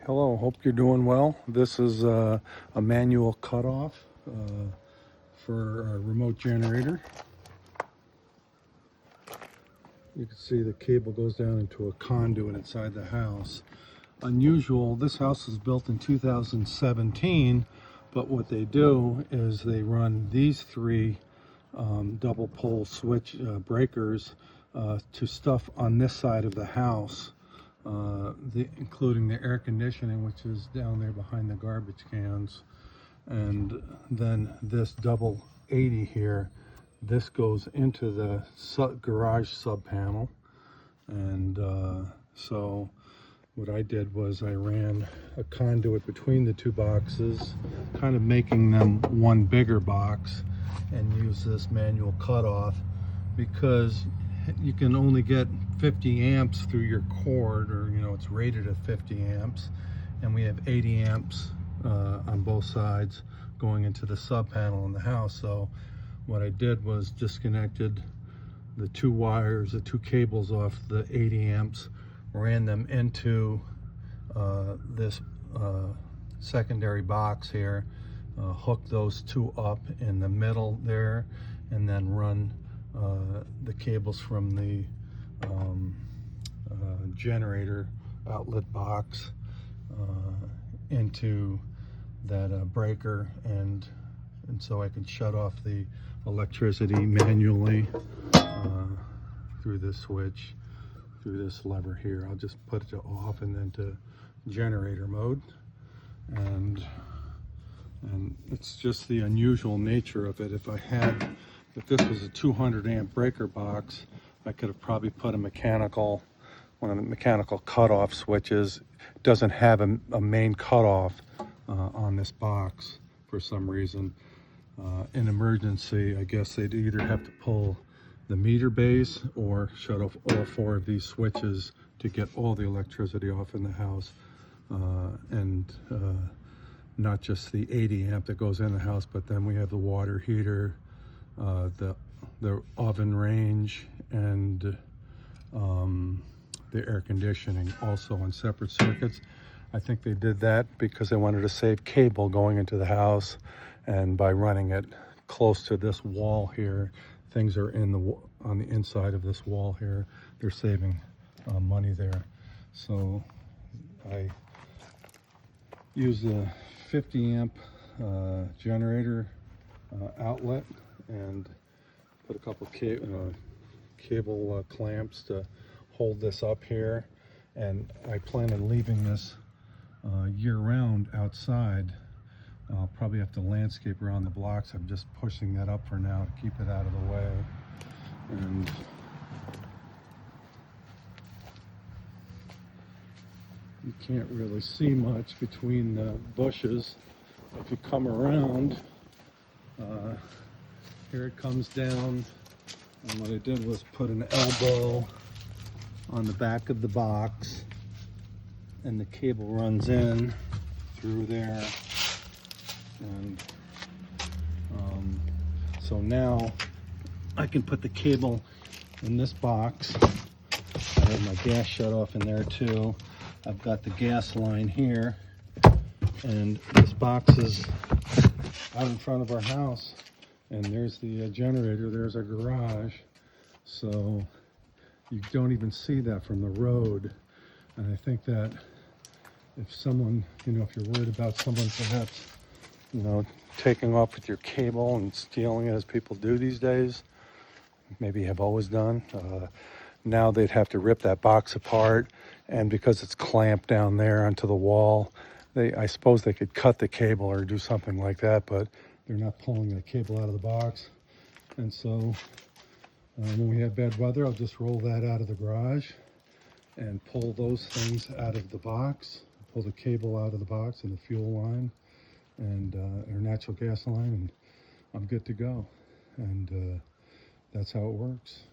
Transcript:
Hello, hope you're doing well. This is a manual cutoff for our remote generator. You can see the cable goes down into a conduit inside the house. Unusual, this house was built in 2017, but what they do is they run these three double pole switch breakers to stuff on this side of the house. Including the air conditioning, which is down there behind the garbage cans, and then this double 80 here, this goes into the garage sub panel. And so what I did was I ran a conduit between the two boxes, kind of making them one bigger box, and use this manual cutoff because you can only get 50 amps through your cord, or it's rated at 50 amps, and we have 80 amps on both sides going into the sub panel in the house. So what I did was disconnected the two wires, the two cables off the 80 amps, ran them into this secondary box here, hooked those two up in the middle there, and then run the cables from the generator outlet box into that breaker, and so I can shut off the electricity manually through this switch, through this lever here. I'll just put it to off and then to generator mode, and it's just the unusual nature of it. If this was a 200 amp breaker box, I could have probably put one of the mechanical cutoff switches. It doesn't have a main cutoff on this box for some reason. In emergency, I guess they'd either have to pull the meter base or shut off all four of these switches to get all the electricity off in the house, and not just the 80 amp that goes in the house, but then we have the water heater, the oven range, and the air conditioning also on separate circuits. I think they did that because they wanted to save cable going into the house, and by running it close to this wall here, things are on the inside of this wall here. They're saving money there. So I use the 50 amp generator outlet and put a couple cable clamps to hold this up here, and I plan on leaving this year-round outside. I'll probably have to landscape around the blocks. I'm just pushing that up for now to keep it out of the way. And you can't really see much between the bushes. If you come around, here it comes down, and what I did was put an elbow on the back of the box, and the cable runs in through there, and so now I can put the cable in this box. I have my gas shut off in there too. I've got the gas line here, and this box is out in front of our house, and there's the generator, there's our garage, so you don't even see that from the road. And I think that if someone, if you're worried about someone perhaps, taking off with your cable and stealing it, as people do these days, maybe have always done, now they'd have to rip that box apart, and because it's clamped down there onto the wall, I suppose they could cut the cable or do something like that, but they're not pulling the cable out of the box. And so when we have bad weather, I'll just roll that out of the garage and pull those things out of the box, pull the cable out of the box and the fuel line and our natural gas line, and I'm good to go. And that's how it works.